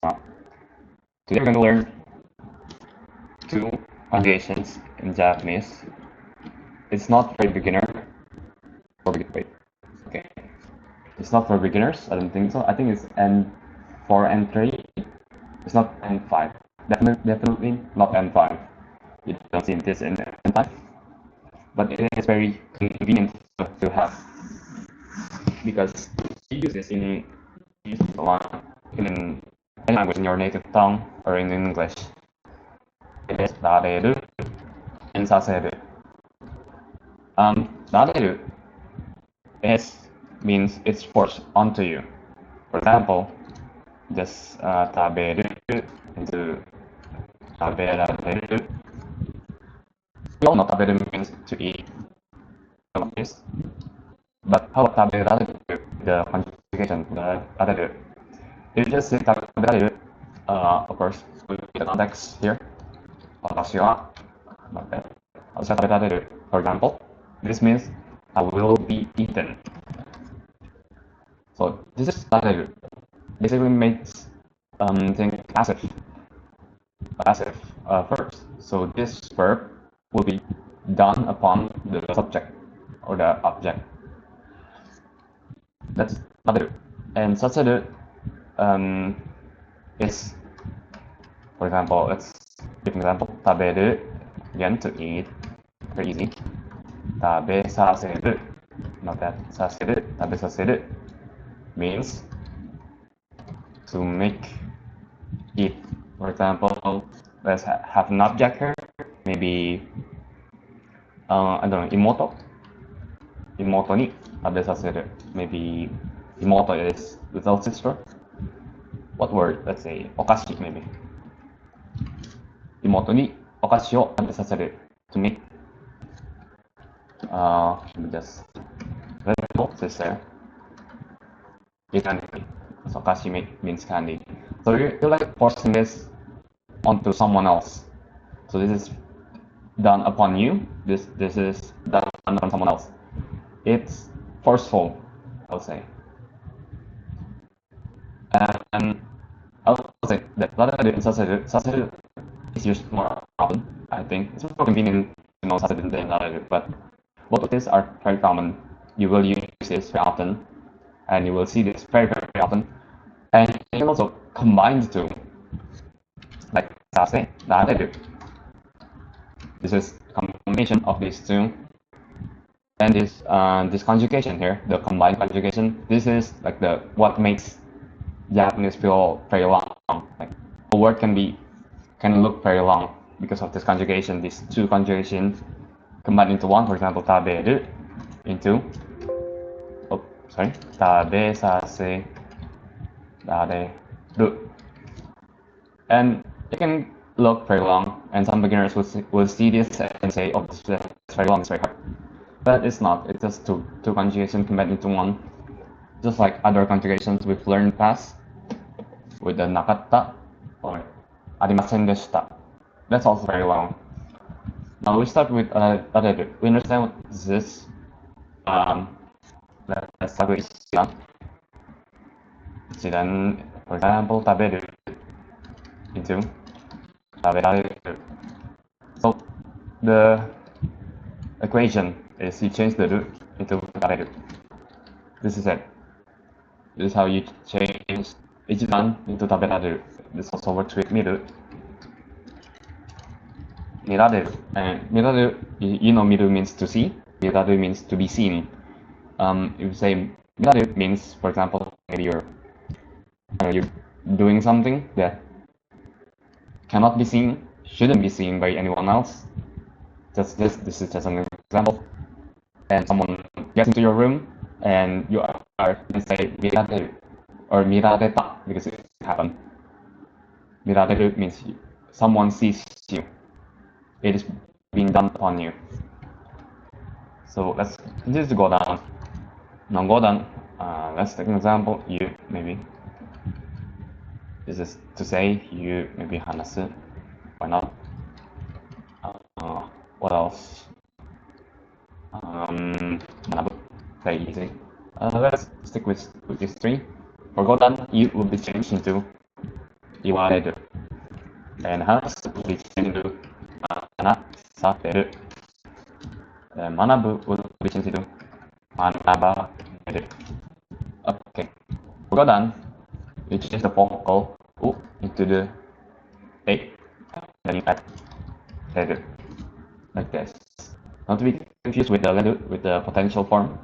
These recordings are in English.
Today we're going to learn two conjugations in Japanese. It's not for beginner. Wait. Okay. It's not for beginners. I don't think so. I think it's N4 and 3. It's not N5. Definitely not N5. You don't see this in N5. But it is very convenient to have because you use this in any language in your native tongue or in English. It is Rareru and Sareru. Rareru means it's forced onto you. For example, just taberu into taberareru. We all know taberu means to eat. But how about taberareru, the conjugation, the rareru? If you just say taberareru, of course, with the context here, watashi wa taberareru, for example, this means I will be eaten. So this is rareru. Basically makes think passive verbs. So this verb will be done upon the subject or the object. That's rareru. And sareru is, for example, let's give an example. Taberu, again, to eat, very easy. Tabesaseru, not that, saseru, tabesaseru means to make it. For example, let's have an object here, maybe, I don't know, imoto ni tabesaseru. Maybe imoto is little sister. What word? Let's say okashi, maybe. Imoto ni okashi o tabesaseru, to make just little sister eat candy. So okashi means candy. So you're like forcing this onto someone else. So this is done upon you. This is done upon someone else. It's forceful, I would say. And I would say that rareru and saseru is used more often. I think it's more convenient to know saseru than rareru, but both of these are very common. You will use this very often, and you will see this very, very often. And you can also combine the two, like sase, rareru. This is a combination of these two. And this conjugation here, the combined conjugation, this is like what makes Japanese feel very long. Like a word can look very long because of this conjugation. These two conjugations combined into one. For example, taberu into tabesase rareru, and it can look very long. And some beginners will see this and say, "Oh, this is very long. It's very hard." But it's not. It's just two conjugations combined into one. Just like other conjugations we've learned past with the nakatta or arimasen deshita. That's also very long. Now we start with rareru. We understand what this is. Let's start with ichidan. For example, taberu into taberareru. So the equation is you change the ru into rareru. This is it. This is how you change ichidan into taberareru. This also works with miru. Mirareru. And mirareru, you know miru means to see. Mirareru means to be seen. If you say mirareru means, for example, maybe you're doing something that cannot be seen, shouldn't be seen by anyone else. This is just an example. And someone gets into your room and you are say mirareru or mirareta because it happened. Mirareru means someone sees you. It is being done upon you. So let's continue to go down. Now go down. Let's take an example. You maybe. This is to say you maybe hanasu. Why not? What else? Manabu. Very easy. Let's stick with these three. For Godan, you will be changed into iwareru. And hanasu would be changed to hanasareru. Manabu would be changed to manabareru. Okay, we got done. We change the vocal u into the a, then you add reru, like this. Not to be confused with the reru, with the potential form.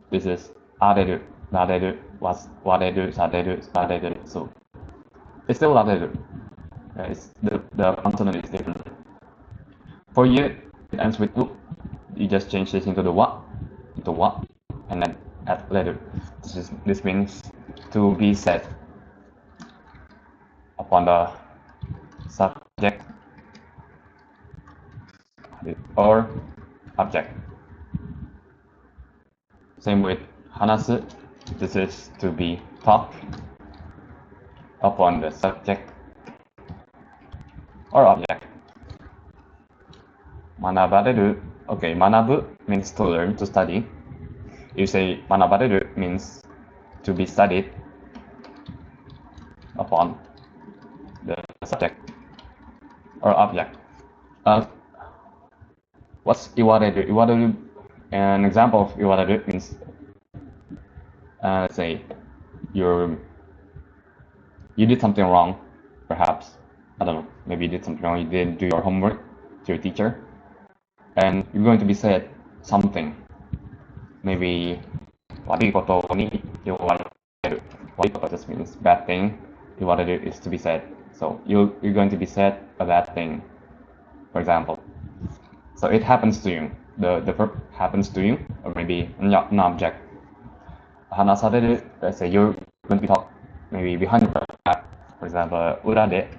This is areru, rareru, wareru, sareru, sareru. So it's still rareru. It's the consonant is different. For you, it ends with u. You just change this into the wa, and then add reru. This means to be said upon the subject or object. Same with hanasu. This is to be talk upon the subject or object. Manabareru. Okay, manabu means to learn, to study. You say manabareru means to be studied upon the subject or object. What's iwareru? Iwareru, an example of iwareru means, let's say, you did something wrong, perhaps. I don't know, maybe you did something wrong, you didn't do your homework to your teacher, and you're going to be said something. Maybe, 悪いことに言われる. 悪いこと just means bad thing. 言われる is to be said. So you're going to be said a bad thing, for example. So it happens to you. The verb happens to you, or maybe an object. Hanasareru, let's say you're going to be talking maybe behind your back. For example, 裏で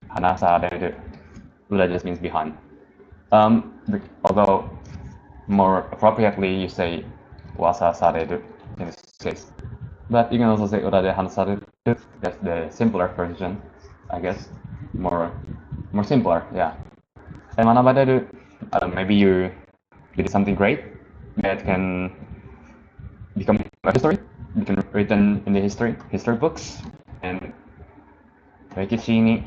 hanasareru. 裏 just means behind. Although more appropriately you say wasasareru in this case. But you can also say 裏でhanasareru. That's the simpler version, I guess. More simpler, yeah. And manabareru, maybe you did something great that can become a history, become written in the history books, and rekishi ni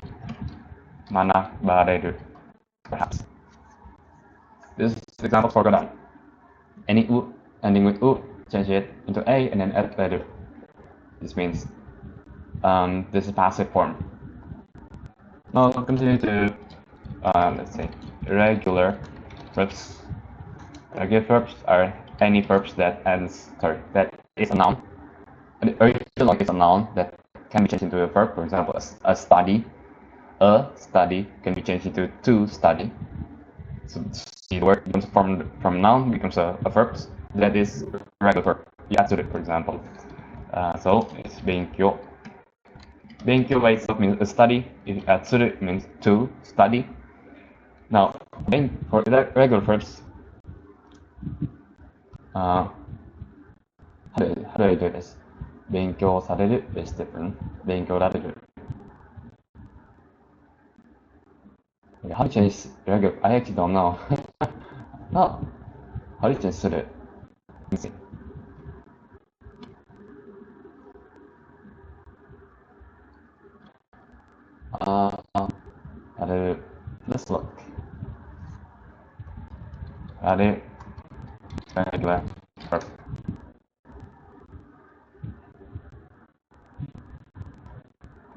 manabareru, perhaps. This is the example for godan. Any u ending with u, change it into a and then add reru. This means this is passive form. Now we'll continue to let's say regular verbs. Regular verbs are any verbs that is a noun. Originally it's a noun that can be changed into a verb. For example, a study. A study can be changed into to study. So the word becomes from noun becomes a verb. That is a regular verb. You add to it, for example. So it's benkyo. Benkyo by itself means a study. If you add to it means to study. Now, for regular verbs, how do I do this? 勉強される is different. 勉強られる. How to change regular? I actually don't know. No. How to change する? Let me see. Let's look. Regular verb.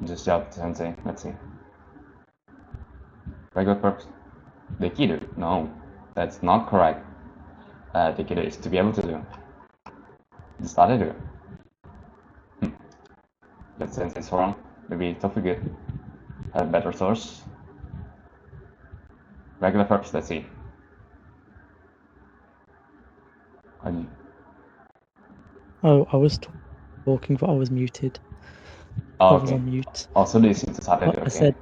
Just shout sensei. Let's see. Regular verbs. できる? No, that's not correct. できる is to be able to do. される? That sentence is wrong. Maybe don't forget. Have a better source. Regular verbs. Let's see. Oh, I was talking, but I was muted. Oh, I was okay. on mute. Also, this is Sareru, okay. I said,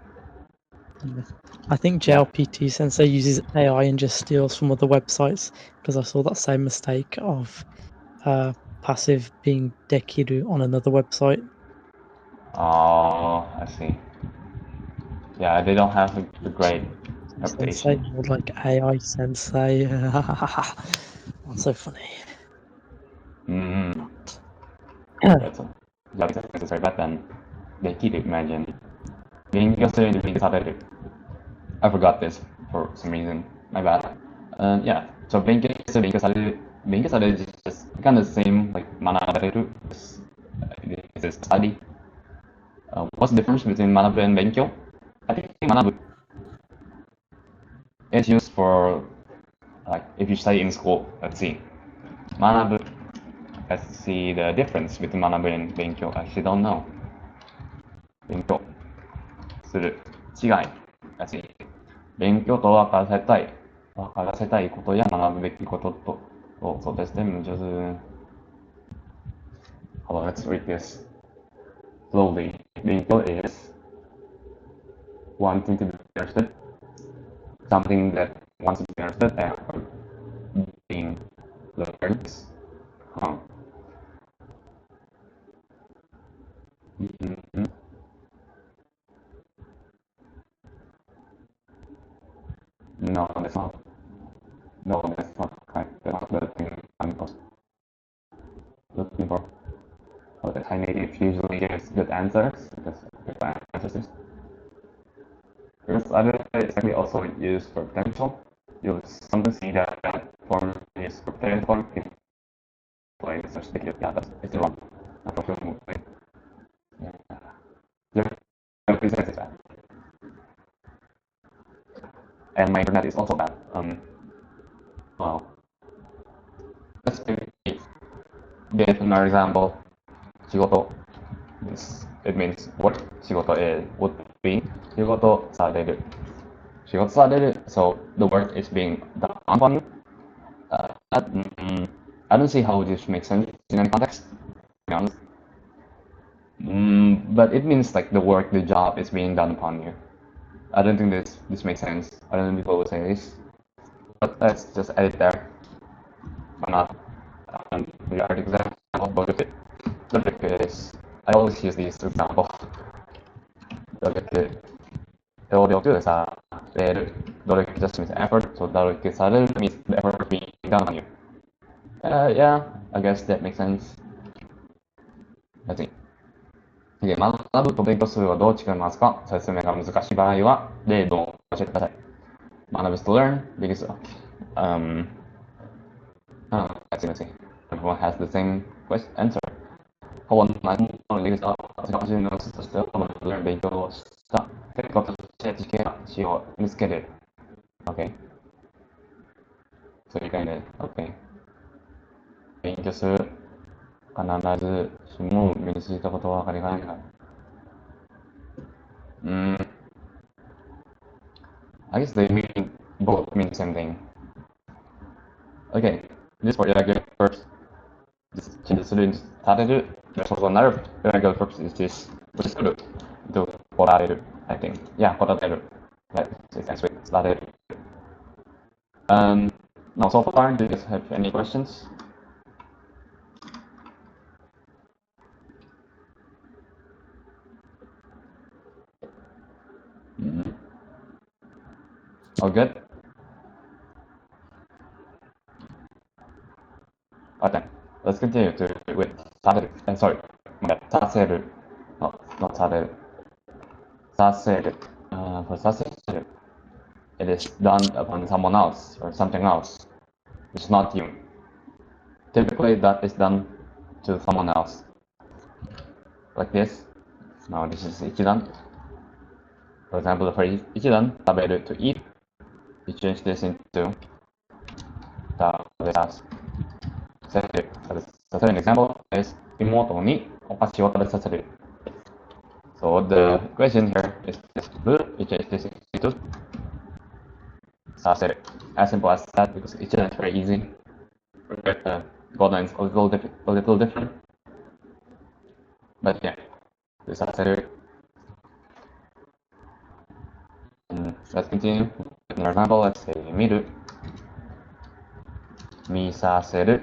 I think JLPT Sensei uses AI and just steals from other websites, because I saw that same mistake of passive being dekiru on another website. Oh, I see. Yeah, they don't have a great Sensei, reputation. more like AI Sensei. That's so funny. That's very bad then. できる imagine 勉強するに勉強される I forgot this for some reason. My bad. Yeah, so 勉強されるis just kind of the same like 学べる is study. What's the difference between 学ぶ and 勉強? I think 学ぶ is used for like if you study in school. Let's see. 学ぶ Let's see the difference between 学ぶ and 勉強. I actually don't know. 勉強する違い Let's see. 勉強と分からせたいことや学ぶべきことと、そうですね、just, hold on, let's read this slowly. 勉強 is wanting to be understood, something that wants to be understood, and being learned. Mm-hmm. No, that's not. No, that's not right. That's not the thing I'm looking for. So the Thai native usually gives good answers because good answers. First other is actually also used for potential. You'll sometimes see that form is for potential form in play such that yeah, that's the wrong appropriate move. Yeah, presents that. And my internet is also bad. Well, let's give another example. 仕事 it means work. 仕事 is would be 仕事される 仕事される so the work is being done on you. I don't see how this makes sense in any context, to be honest. But it means like the work, the job is being done upon you. I don't think this makes sense. I don't think people would say this. But let's just edit there. Why not? The art example, but look at this. I always use this example. Look at it. 努力される。努力 just means effort, so 努力される means the effort being done on you. Yeah, I guess that makes sense. Let's see. 学ぶと勉強するはどう違いますか説明が難しい場合は例を教えてください。学ぶ is to learn because let's see. Everyone has the same answer. ほぼ何も理由は私の質としては勉強をした結果として知識を見つける。Okay. そういう概念。Okay. 勉強する。必ずしも身についたことは分かりがないから。I guess they both mean the same thing. Okay, this part irregular verbs. This changes to Sareru. There's also another irregular verb is this, which is to Rareru, I think. Yeah, Rareru. Right, so it's next week. Rareru. Now so far, do you guys have any questions? All good? Okay, let's continue with Sareru. Sorry, Saseru. Not Sareru. Saseru. For Saseru, it is done upon someone else or something else, which is not you. Typically, that is done to someone else. Like this. Now this is ichidan. For example, the phrase ichidan, taberu, to eat. You change this into tabesasu. So the second example is imoto ni okashi wo tabesaseru. So the question here is this. You change this into saseru. As simple as that because ichidan is very easy. Godan is a little different. But yeah, this saseru. Let's continue with another example. Let's say miru. Misaseru.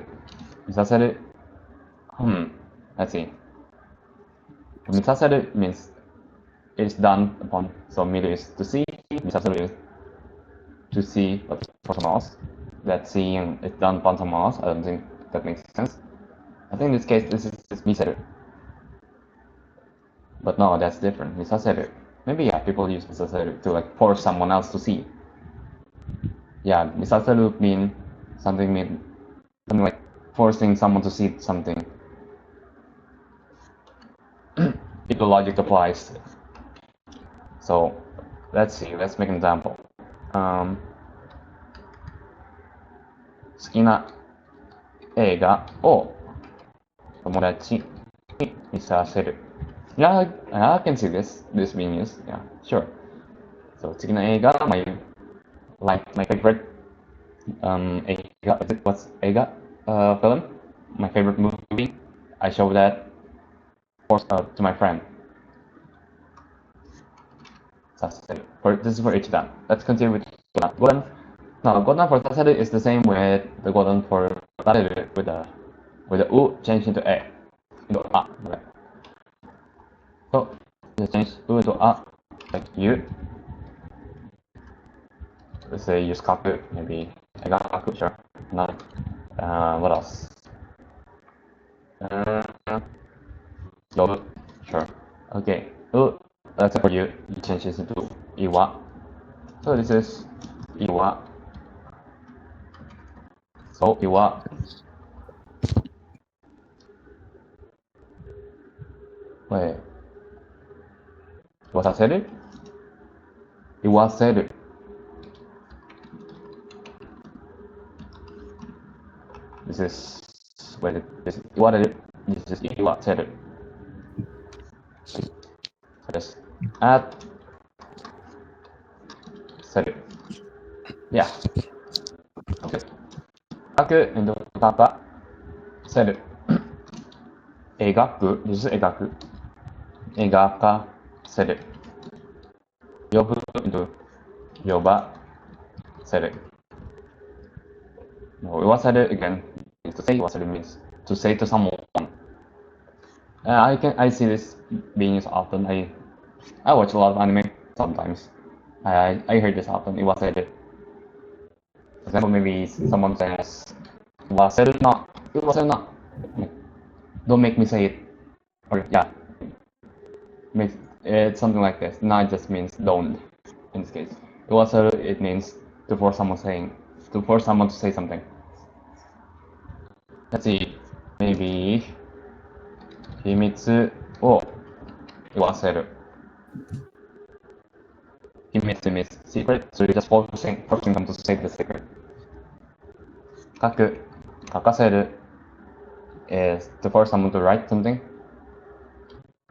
Misaseru. Let's see. Misaseru means it's done upon. So miru is to see. Misaseru is to see for someone else. That seeing is done upon someone else. I don't think that makes sense. I think in this case this is misaseru. But no, that's different. Misaseru. Maybe yeah, people use misaseru to like force someone else to see. Yeah, misaseru mean something like forcing someone to see something. If the logic applies. So let's see, let's make an example. 好きな映画を友達に見させる。Yeah, I can see this being used. Yeah, sure. So 好きな映画 my favorite what's eiga film? My favorite movie. I show that to my friend. This is for Ichidan. Let's continue with Godan. Now Godan for Saseru is the same with the Godan for Rareru with the U changed into A. Into A. Right? So just change U into A like you. Let's say use kaku, maybe egaku, sure. Not what else? Yoru, sure. Okay. Except for you change this into iwa. So this is iwa. So iwa. Wait. Wasaseru? Iwaseru. This is this is iwareru. This is iwaseru. So just add seru. Yeah. Okay. Kaku into kata seru. Egaku. This is egaku. Egaka seru. Yobu into yoba seru. No, iwaseru again means to say. Iwaseru means to say to someone. I see this being used often. I watch a lot of anime sometimes. I heard this often. Iwaseru. For example, maybe someone says, "Iwaseru na, iwaseru na." Don't make me say it. Or yeah, it's something like this. Na just means don't. In this case, iwaseru it means to force someone to say something. Let's see. Maybe 秘密を言わせる。秘密 means secret, so you're just forcing them to say the secret. 書かせる is to force someone to write something.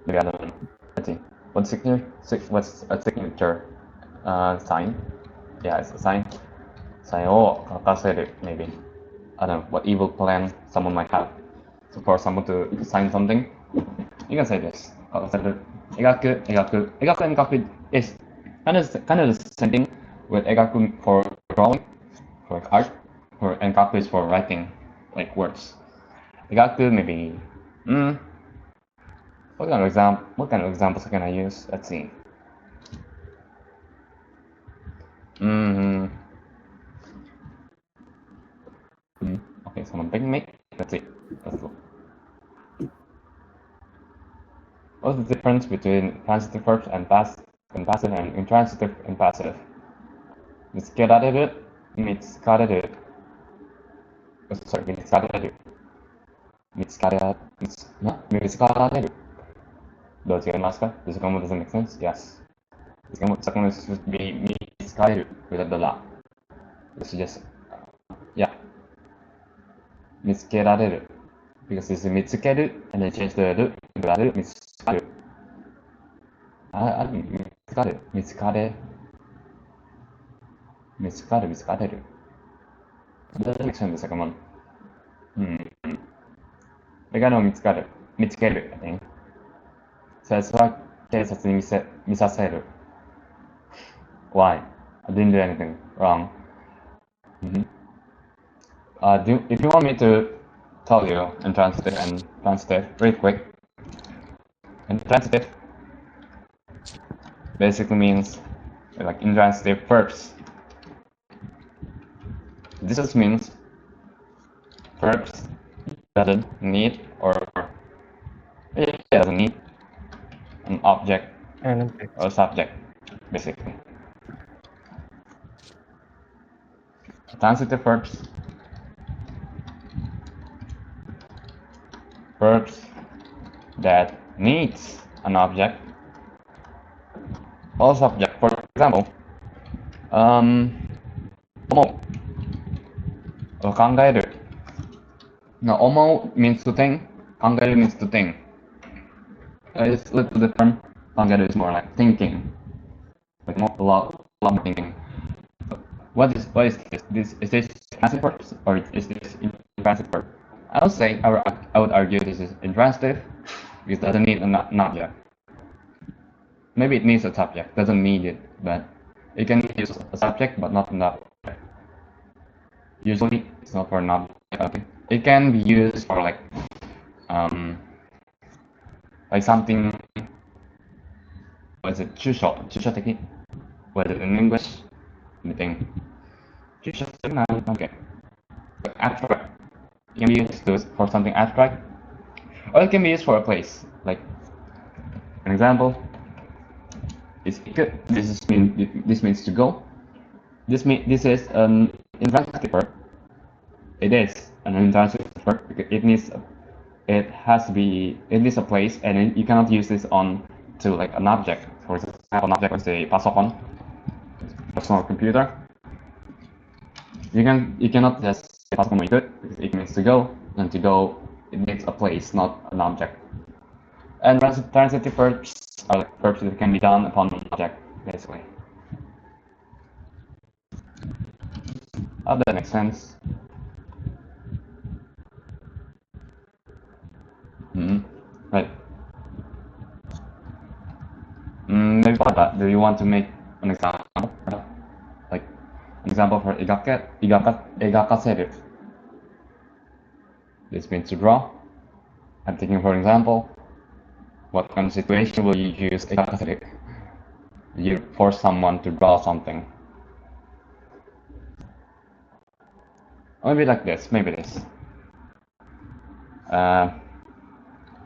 Maybe I don't know. Let's see. What's a signature sign? Yeah, it's a sign. Sign を書かせる maybe. I don't know what evil plan someone might have to force someone to sign something. You can say this. 書かせる Egaku and gaku is kind of the same thing with egaku for drawing, for art, and gaku is for writing, like words. Egaku maybe. What kind of examples can I use? Let's see. Okay, someone big make. Let's see. Let's go. What's the difference between transitive verbs and passive and intransitive and passive? 見つけられる、見つかれる。Sorry, 見つかれる。見つかられる。どう違いますか? The second one doesn't make sense? Yes. The second one should be 見つかれる without the la. This is just, yeah. 見つけられる. Because this is 見つける and then change the る to られる、見つかる。見つかる、見つかれ。見つかる、見つかれる。Doesn't make sense, the second one. The guy no 見つかる。見つける、I think. それは警察に見させる。Why? I didn't do anything wrong. If you want me to tell you intransitive very quick. Intransitive basically means like intransitive verbs. This just means verbs doesn't need or it doesn't need an object And or subject, basically. Transitive verbs. Verbs that needs an object or subject. For example, 思う or 考える. Now, 思う means to think, 考える means to think. It's a little different. 考える is more like thinking, like a lot more thinking. What is this? Is this transitive verb or is this intransitive verb? I would say I would argue this is intransitive because it doesn't need an object. Maybe it needs a subject, doesn't need it, but it can use a subject but not an object. Usually it's not for an object. Okay. It can be used for like something. What is it? 抽象的? What is it in English? Anything? 抽象的? Okay. But abstract. It can be used for something abstract, or it can be used for a place. Like an example is this means to go. This is an intransitive verb. It is an intransitive verb because it needs a place, and you cannot use this on to like an object. For example, an object was a pasokan, personal computer. You cannot just say pasokan with it because it means to go, and to go it needs a place, not an object. And transitive verbs are like verbs that can be done upon an object, basically. Hope that makes sense. Right. Maybe for that, do you want to make an example? Like an example for egakaseru. This means to draw. I'm thinking, for example, what kind of situation will you use egakaseru? You force someone to draw something. Or maybe like this, maybe this.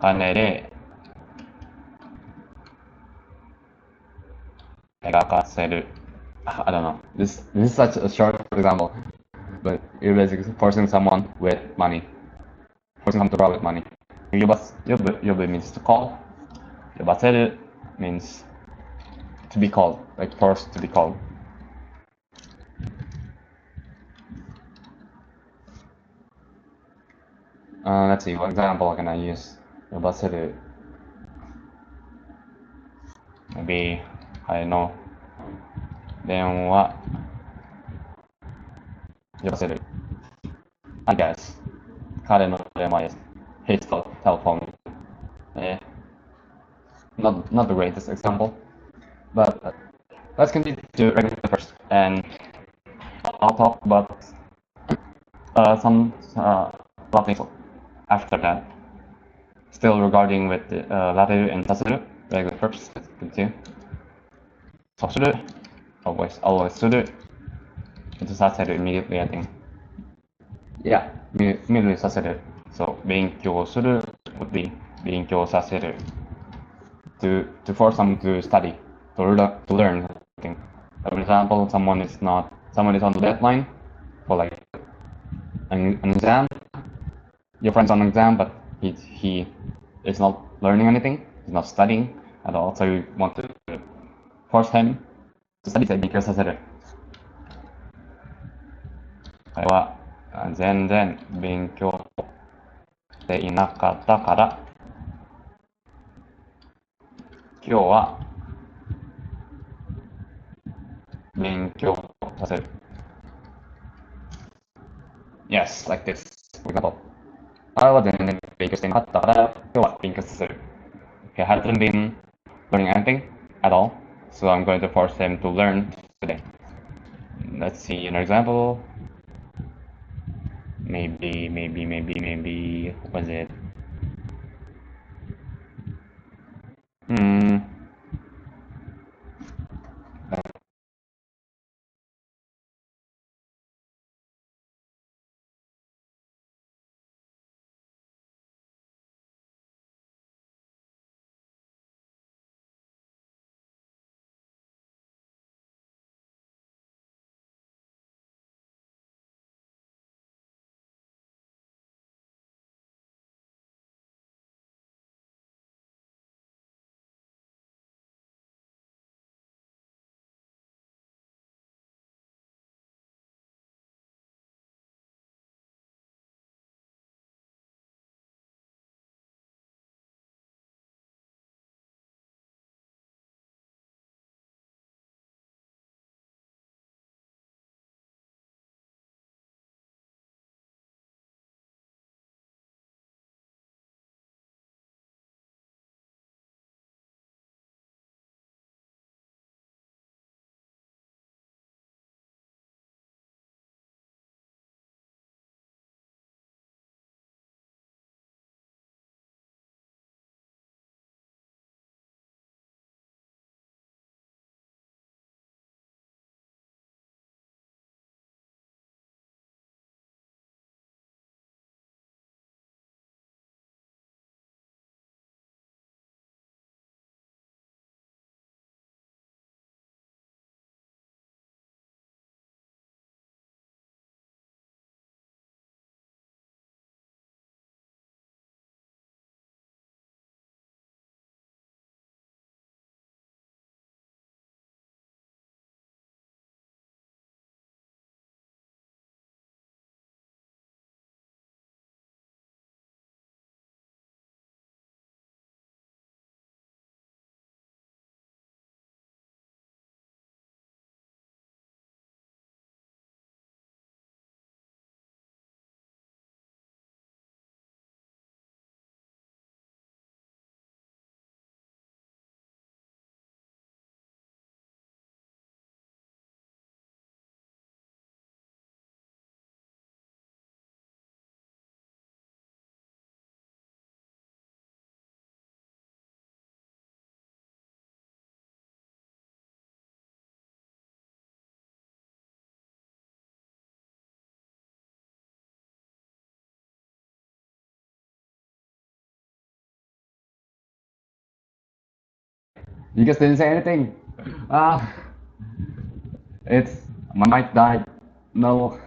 金で描かせる. I don't know. This is such a short example, but you're basically forcing someone with money, forcing someone to draw with money. Yobu means to call. Yobaseru means to be called, like forced to be called. Let's see, what example can I use? Yobaseru. Maybe, I don't know. 電話 yobaseru. I guess. 彼の電話 is his telephone. Not the greatest example, but let's continue to regular first, and I'll talk about some things after that. Still regarding with Rareru and Saseru, regular verbs. Let's continue. Sosuru, always suru. Into Saseru immediately, I think. Yeah, immediately Saseru. So 勉強する would be 勉強させる. To force someone to study, to learn something. For example, someone is on the deadline for like an exam. Your friend's on an exam, but he is not learning anything. He's not studying at all. So you want to force him to study. 勉強させる. 彼は全然勉強していなかったから、今日は勉強させる. Yes, like this. For example, 彼は全然勉強していなかったから、今日は勉強させる. He hasn't been learning anything at all, so I'm going to force him to learn today. Let's see an example. Maybe, what was it? You guys didn't say anything. Ah, it's my mic died. No,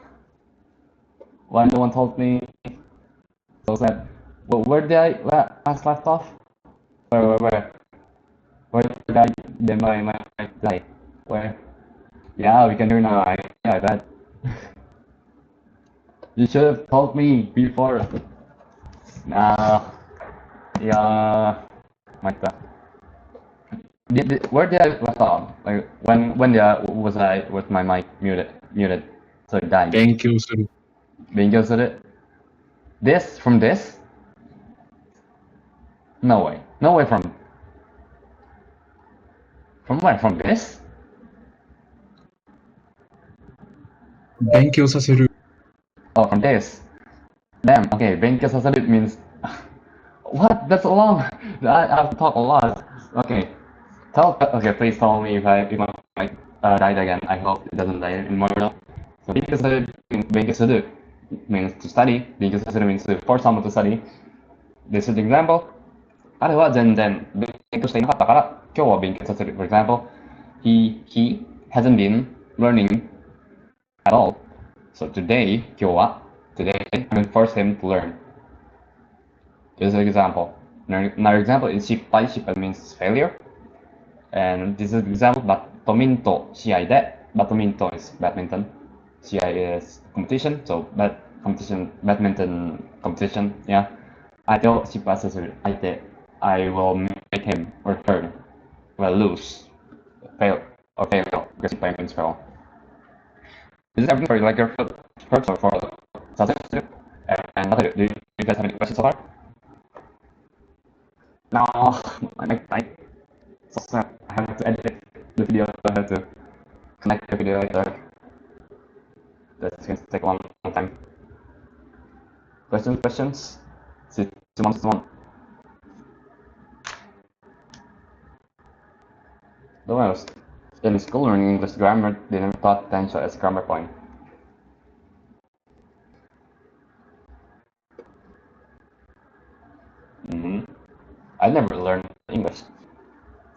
why no one told me? So sad. Well, where did I left off? Where did I then my mic die? Where? Yeah, we can hear now. I bet. You should have told me before. Nah, yeah, mic died. Where did I left off? Like was my mic muted, so it died. 勉強する。勉強する. This from this? No way. No way from where? From this? 勉強させる。Oh, from this. Damn. Okay, 勉強させる means what? That's a long. I've talked a lot. Okay. Okay, please tell me if my mic died again. I hope it doesn't die anymore though. So 勉強する means to study. 勉強させる means to force someone to study. This is the example. 彼は全然勉強していなかったから今日は勉強させる. For example, he hasn't been learning at all. So today, 今日は today, I'm going to force him to learn. This is an example. Another example is 失敗. 失敗 means failure. And this is an example. バドミントン試合で badminton is badminton. 試合 is competition. So badminton competition. Yeah. 相手を失敗させる。相手 I will make him or her lose, fail or fail because失敗 means fail. Is this everything for like your first or for Sareru? And do you guys have any questions so far? No, so sad. I have to edit the video. I have to connect the video later. That's going to take a long time. Questions? Simon. Though I was in school learning English grammar, they never taught potential as a grammar point. I never learned English,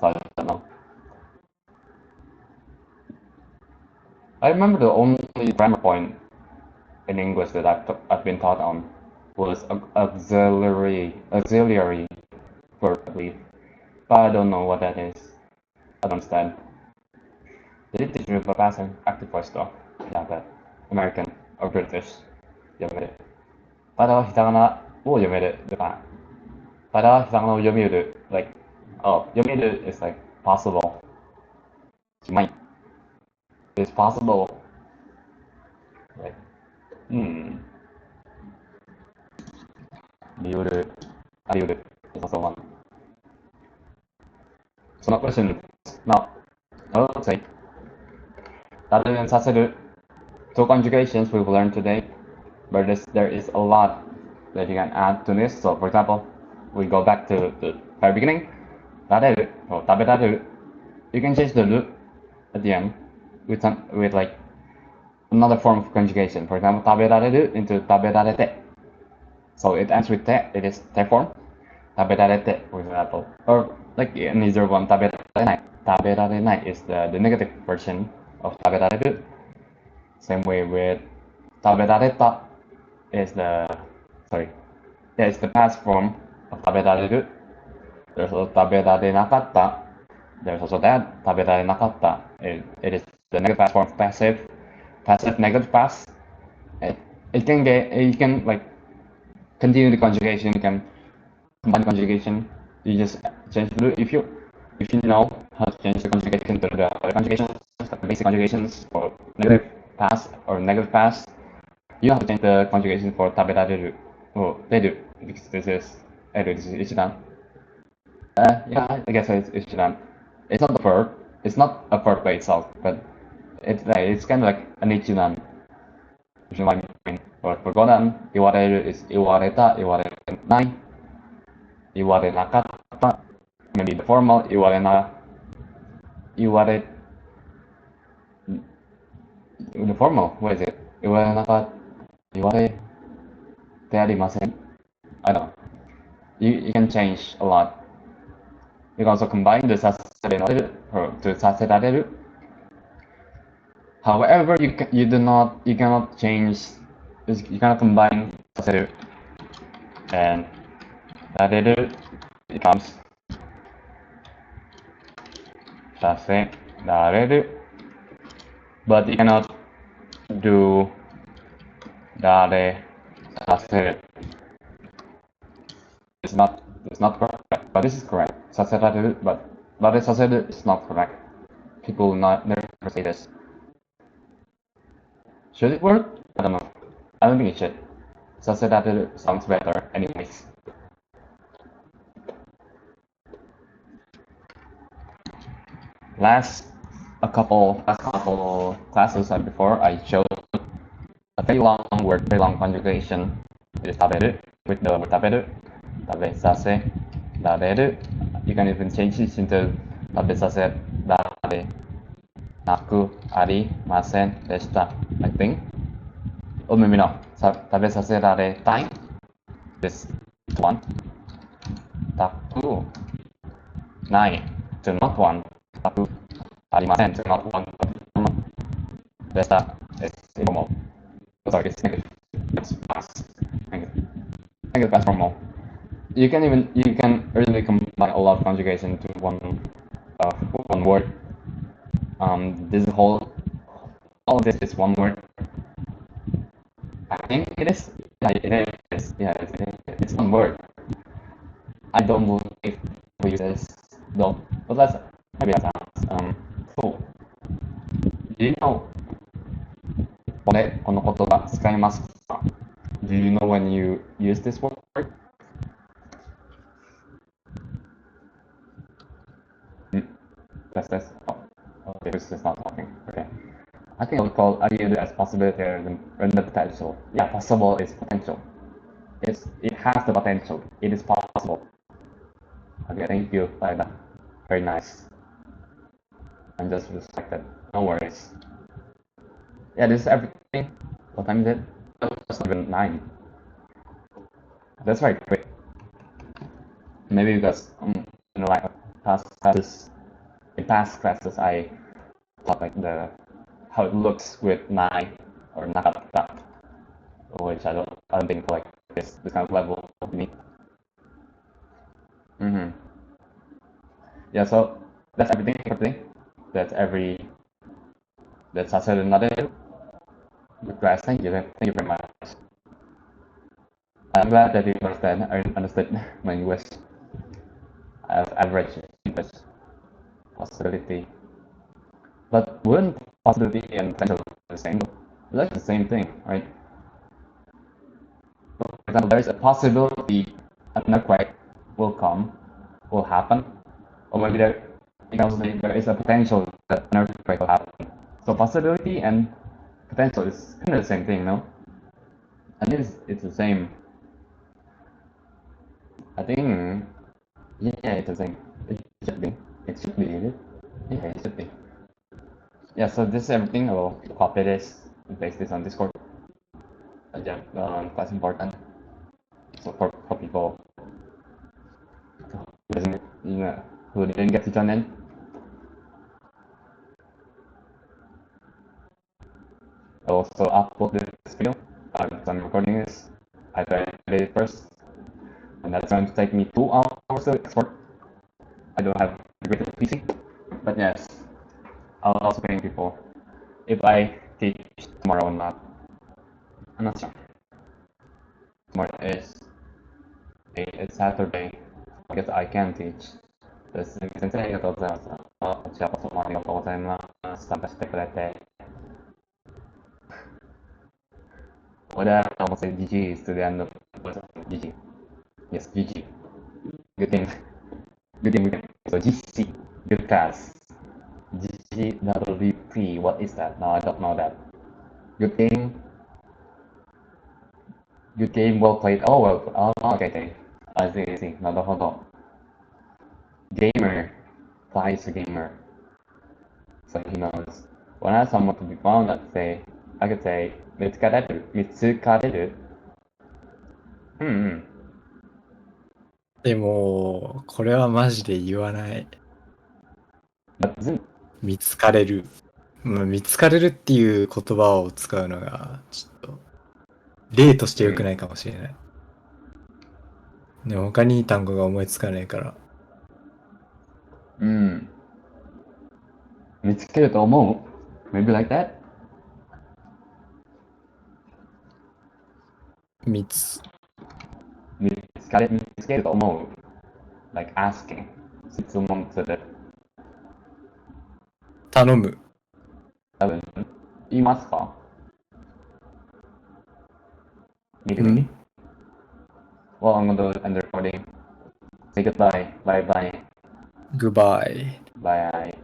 so I don't know. I remember the only grammar point in English that I've been taught on was auxiliary verb, I believe. But I don't know what that is. I don't understand. They did teach me about past and active voice though. Yeah, but American or British 読める。ただひらがなを読めるとか。ただひらがなを読める like読める is like possible. You might. It's possible. Like, あり得る is also one. So my question now, I would say, rather than させる two conjugations we've learned today, but there is a lot that you can add to this. So for example, we go back to the very beginning, られる or 食べられる. You can change the る at the end with like another form of conjugation. For example, 食べられる into 食べられて. So it ends with て, it is て form. 食べられて, for example. Or like an easier one, 食べられない. 食べられない is the negative version of 食べられる. Same way with 食べられた is it's the past form of 食べられる. There's also 食べられなかった. There's also that 食べられなかった. It is the negative past form of passive negative past. You can like continue the conjugation. You can combine the conjugation. You just change the if you know how to change the conjugation to the other conjugations, the basic conjugations for negative past or negative past. You have to change the conjugation for 食べられる or 出る because this is 一段. Yeah, I guess it's ichidan. It's not a verb. It's not a verb by itself, but it's kind of like an ichidan. If you know what I mean. For godan, 言われる is 言われた, 言われない, 言われなかった. Maybe the formal 言われな, 言われ the formal, what is it? 言われなかった, 言われてありません. I don't know. You can change a lot. You can also combine the させ Sareru or to Sareru. However, you cannot change, you cannot combine Sareru and Rareru becomes Sareru, but you cannot do Rare Saseru. It's not correct, but this is correct. Saseru, but Rare Saseru is not correct. People never say this. Should it work? I don't know. I don't think it should. Saseru sounds better anyways. Last couple classes before, I showed a very long word, very long conjugation. It is taberu with the word taberu, tabesase, rareru. You can even change this into tabesase, rare, naku, arimasen, deshita, I think. Or maybe not. Tabesase, rare, tai. This one. Taku, nai, to not one. Taku, arimasen, to not one. Deshita is informal. Sorry, it's negative. It's past. Negative past formal. You can easily combine all of conjugation to one word. This whole all of this is one word. I think it is. Yeah, it is. Yeah, it's one word. I don't believe we use this though. But let's maybe that sounds cool. Do you know この言葉使いますか? Do you know when you use this word? That's oh, okay, this is not talking. Okay. I think I use it as possibility rather than the potential. Yeah, possible is potential. It has the potential. It is possible. Okay, thank you, Laila. Very nice. I'm just respected. No worries. Yeah, this is everything. What time is it? Oh, it's not even 9. That's very quick. Maybe because in like past classes I taught like how it looks with nai or nakata, which I don't think like this kind of level of me. Yeah, so that's everything. That's Saseru Nareru. Good class, thank you very much. I'm glad that you understood my English. I have average English possibility. But wouldn't possibility and potential be the same? That's the same thing, right? For example, there is a possibility an earthquake will happen, or maybe there is a potential that an earthquake will happen. So possibility and potential is kind of the same thing, no? And it's the same. I think, yeah, it's the same. It should be. It should be, is it? Yeah, it should be. Yeah, so this is everything. I will copy this and paste this on Discord. Yeah, that's important. So for people who didn't get to join in, I also upload this video. I'm recording this. I tried it first, and that's going to take me 2 hours to export. I don't have a great PC, but yes, I'll also pay people if I teach tomorrow or not. I'm not sure. Tomorrow is it's Saturday. I guess I can teach. 先生ありがとうございます。こちらこそもありがとうございます。参加してくれて。What I almost say GG is to the end of GG. Yes, GG. Good thing. Good thing we can. So GC. Good class. GGWP. What is that? No, I don't know that. Good game. Good game. Well played. Oh, well. Oh, okay. I see. なるほど。Gamer. Applies a gamer. So he knows. When I have someone to be found, I could say, 見つかれる。でも、これはマジで言わない。But isn't 見つかれる。見つかれるっていう言葉を使うのが、ちょっと、例として良くないかもしれない。でも他にいい単語が思いつかないから。見つけると思う Maybe like that? 見つ見つけると思う Like asking. 質問する。頼む。多分、言いますか Maybe. Well, I'm going to end the recording. Say goodbye. Bye bye. Goodbye. Bye.